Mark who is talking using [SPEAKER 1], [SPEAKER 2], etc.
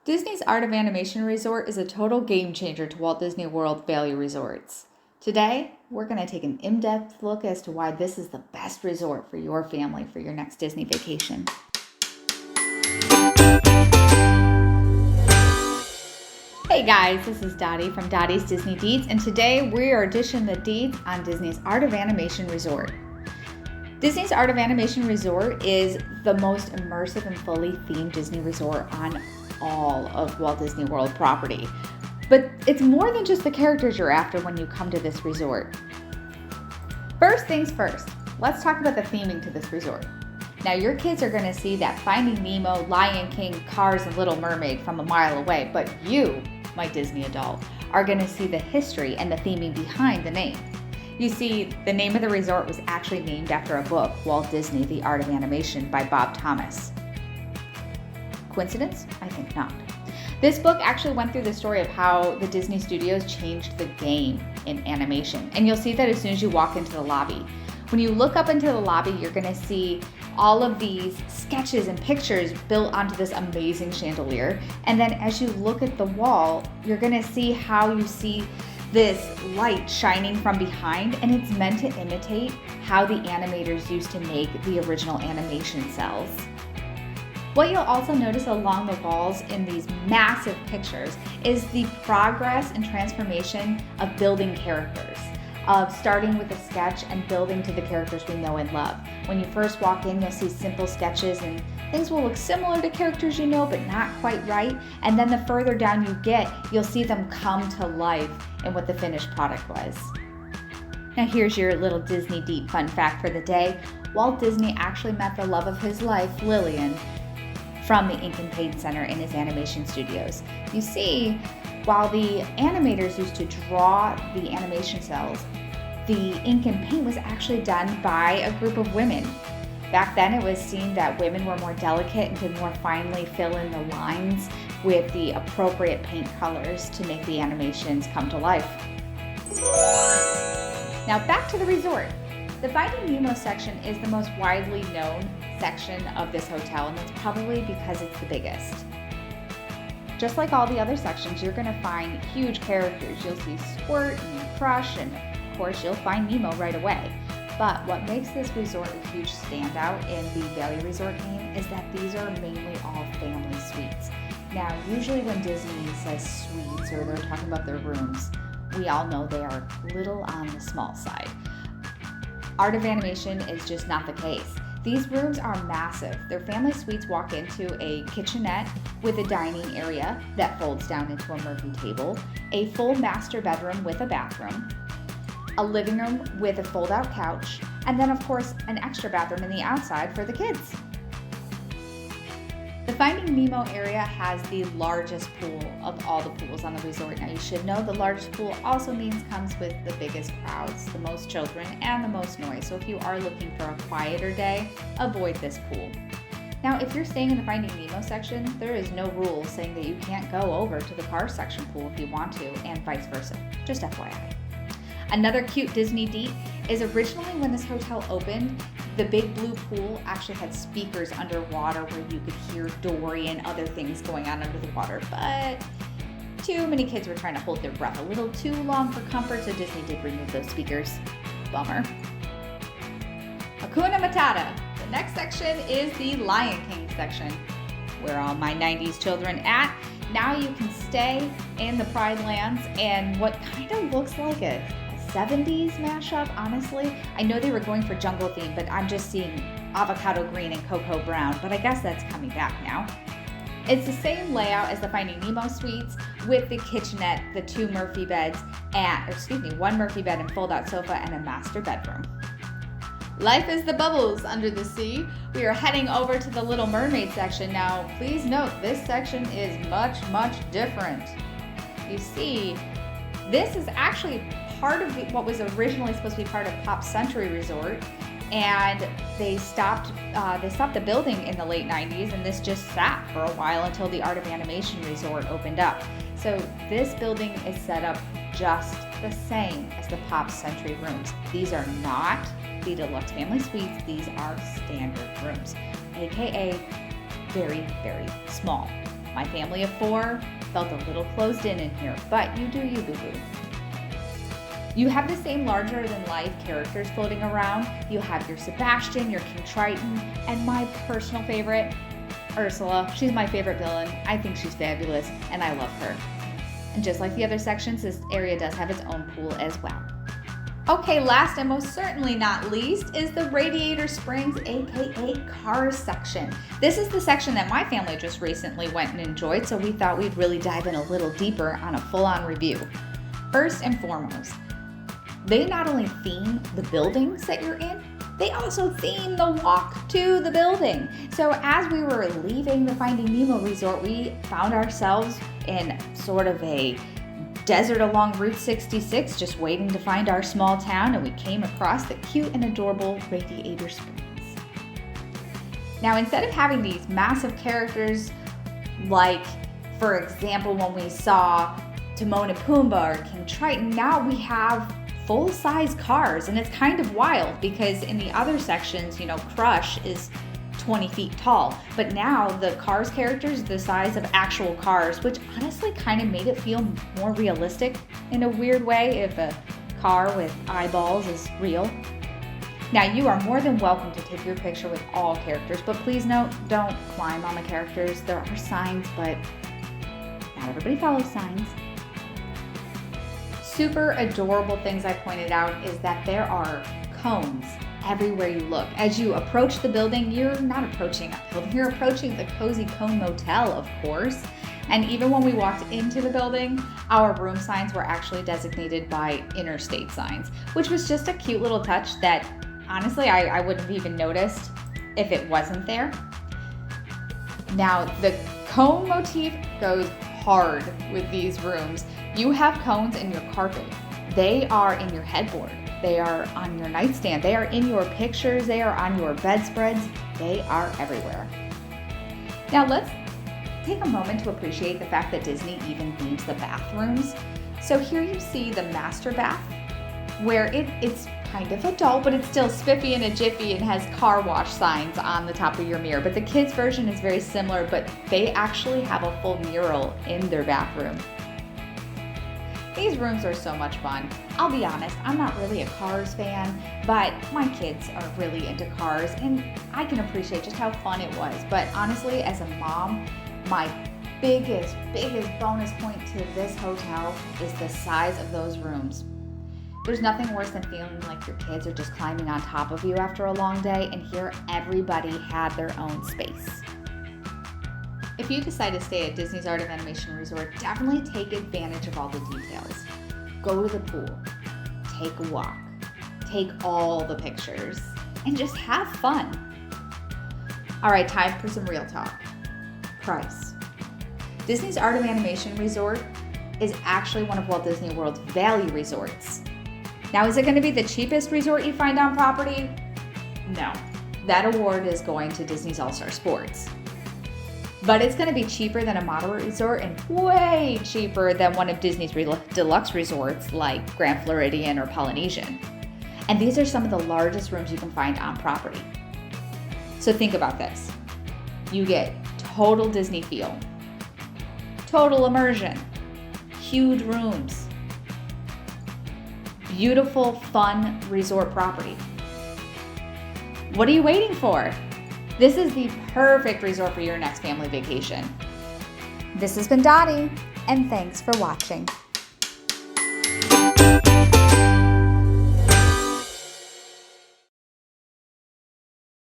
[SPEAKER 1] Disney's Art of Animation Resort is a total game changer to Walt Disney World Value Resorts. Today, we're going to take an in-depth look as to why this is the best resort for your family for your next Disney vacation. Hey guys, this is Dottie from Dottie's Disney Deets, and today we are dishing the deets on Disney's Art of Animation Resort. Disney's Art of Animation Resort is the most immersive and fully themed Disney resort on all of Walt Disney World property. But it's more than just the characters you're after when you come to this resort. First things first, let's talk about the theming to this resort. Now your kids are going to see that Finding Nemo, Lion King, Cars, and Little Mermaid from a mile away, but you, my Disney adult, are going to see the history and the theming behind the name. You see, the name of the resort was actually named after a book, Walt Disney, The Art of Animation by Bob Thomas. Coincidence? I think not. This book actually went through the story of how the Disney Studios changed the game in animation. And you'll see that as soon as you walk into the lobby. When you look up into the lobby, you're going to see all of these sketches and pictures built onto this amazing chandelier. And then as you look at the wall, you're going to see how you see this light shining from behind, and it's meant to imitate how the animators used to make the original animation cells. What you'll also notice along the walls in these massive pictures is the progress and transformation of building characters, of starting with a sketch and building to the characters we know and love. When you first walk in, you'll see simple sketches and things will look similar to characters you know, but not quite right. And then the further down you get, you'll see them come to life in what the finished product was. Now here's your little Disney Deep fun fact for the day. Walt Disney actually met the love of his life, Lillian, from the Ink and Paint Center in his animation studios. You see, while the animators used to draw the animation cells, the ink and paint was actually done by a group of women. Back then it was seen that women were more delicate and could more finely fill in the lines with the appropriate paint colors to make the animations come to life. Now back to the resort. The Finding Nemo section is the most widely known section of this hotel, and that's probably because it's the biggest. Just like all the other sections, you're going to find huge characters. You'll see Squirt and Crush, and of course you'll find Nemo right away. But what makes this resort a huge standout in the Value Resort game is that these are mainly all family suites. Now, usually when Disney says suites or they're talking about their rooms, we all know they are a little on the small side. Art of Animation is just not the case. These rooms are massive. Their family suites walk into a kitchenette with a dining area that folds down into a Murphy table, a full master bedroom with a bathroom, a living room with a fold-out couch, and then of course an extra bathroom in the outside for the kids. The Finding Nemo area has the largest pool of all the pools on the resort. Now you should know the largest pool also means comes with the biggest crowds, the most children, and the most noise. So if you are looking for a quieter day, avoid this pool. Now if you're staying in the Finding Nemo section, there is no rule saying that you can't go over to the Cars section pool if you want to, and vice versa. Just FYI. Another cute Disney deet is originally when this hotel opened, the big blue pool actually had speakers underwater where you could hear Dory and other things going on under the water, but too many kids were trying to hold their breath a little too long for comfort, so Disney did remove those speakers. Bummer. Hakuna Matata. The next section is the Lion King section. Where all my 90s children at? Now you can stay in the Pride Lands and what kind of looks like a 70s mashup, honestly. I know they were going for jungle theme, but I'm just seeing avocado green and cocoa brown, but I guess that's coming back now. It's the same layout as the Finding Nemo suites with the kitchenette, the two Murphy beds, one Murphy bed and fold-out sofa and a master bedroom. Life is the bubbles under the sea. We are heading over to the Little Mermaid section. Now, please note, this section is much, much different. You see, this is actually part of what was originally supposed to be part of Pop Century Resort, and they stopped the building in the late 90s, and this just sat for a while until the Art of Animation Resort opened up. So this building is set up just the same as the Pop Century rooms. These are not the deluxe family suites, these are standard rooms, aka very, very small. My family of 4 felt a little closed in here, but you do you, boo-boo. You have the same larger-than-life characters floating around. You have your Sebastian, your King Triton, and my personal favorite, Ursula. She's my favorite villain. I think she's fabulous, and I love her. And just like the other sections, this area does have its own pool as well. Okay, last and most certainly not least is the Radiator Springs, aka Cars section. This is the section that my family just recently went and enjoyed, so we thought we'd really dive in a little deeper on a full-on review. First and foremost, they not only theme the buildings that you're in, they also theme the walk to the building. So as we were leaving the Finding Nemo resort, we found ourselves in sort of a desert along Route 66, just waiting to find our small town, and we came across the cute and adorable Radiator Springs. Now, instead of having these massive characters like, for example, when we saw Timon and Pumbaa or King Triton, now we have full-size cars, and it's kind of wild because in the other sections, Crush is 20 feet tall, but now the Cars characters are the size of actual cars, which honestly kind of made it feel more realistic in a weird way if a car with eyeballs is real. Now, you are more than welcome to take your picture with all characters, but please note, don't climb on the characters. There are signs, but not everybody follows signs. Super adorable things I pointed out is that there are cones everywhere you look. As you approach the building, you're not approaching a building, you're approaching the Cozy Cone Motel, of course. And even when we walked into the building, our room signs were actually designated by interstate signs, which was just a cute little touch that honestly I wouldn't have even noticed if it wasn't there. Now, the cone motif goes hard with these rooms. You have cones in your carpet. They are in your headboard. They are on your nightstand. They are in your pictures. They are on your bedspreads. They are everywhere. Now let's take a moment to appreciate the fact that Disney even themes the bathrooms. So here you see the master bath, where it's kind of adult, but it's still spiffy and a jiffy and has car wash signs on the top of your mirror. But the kids' version is very similar, but they actually have a full mural in their bathroom. These rooms are so much fun. I'll be honest, I'm not really a Cars fan, but my kids are really into cars, and I can appreciate just how fun it was. But honestly, as a mom, my biggest bonus point to this hotel is the size of those rooms. There's nothing worse than feeling like your kids are just climbing on top of you after a long day, and here everybody had their own space. If you decide to stay at Disney's Art of Animation Resort, definitely take advantage of all the details. Go to the pool, take a walk, take all the pictures, and just have fun. All right, time for some real talk. Price. Disney's Art of Animation Resort is actually one of Walt Disney World's value resorts. Now, is it going to be the cheapest resort you find on property? No. That award is going to Disney's All-Star Sports. But it's going to be cheaper than a moderate resort and way cheaper than one of Disney's deluxe resorts like Grand Floridian or Polynesian. And these are some of the largest rooms you can find on property. So think about this. You get total Disney feel, total immersion, huge rooms, beautiful, fun resort property. What are you waiting for? This is the perfect resort for your next family vacation. This has been Dottie, and thanks for watching.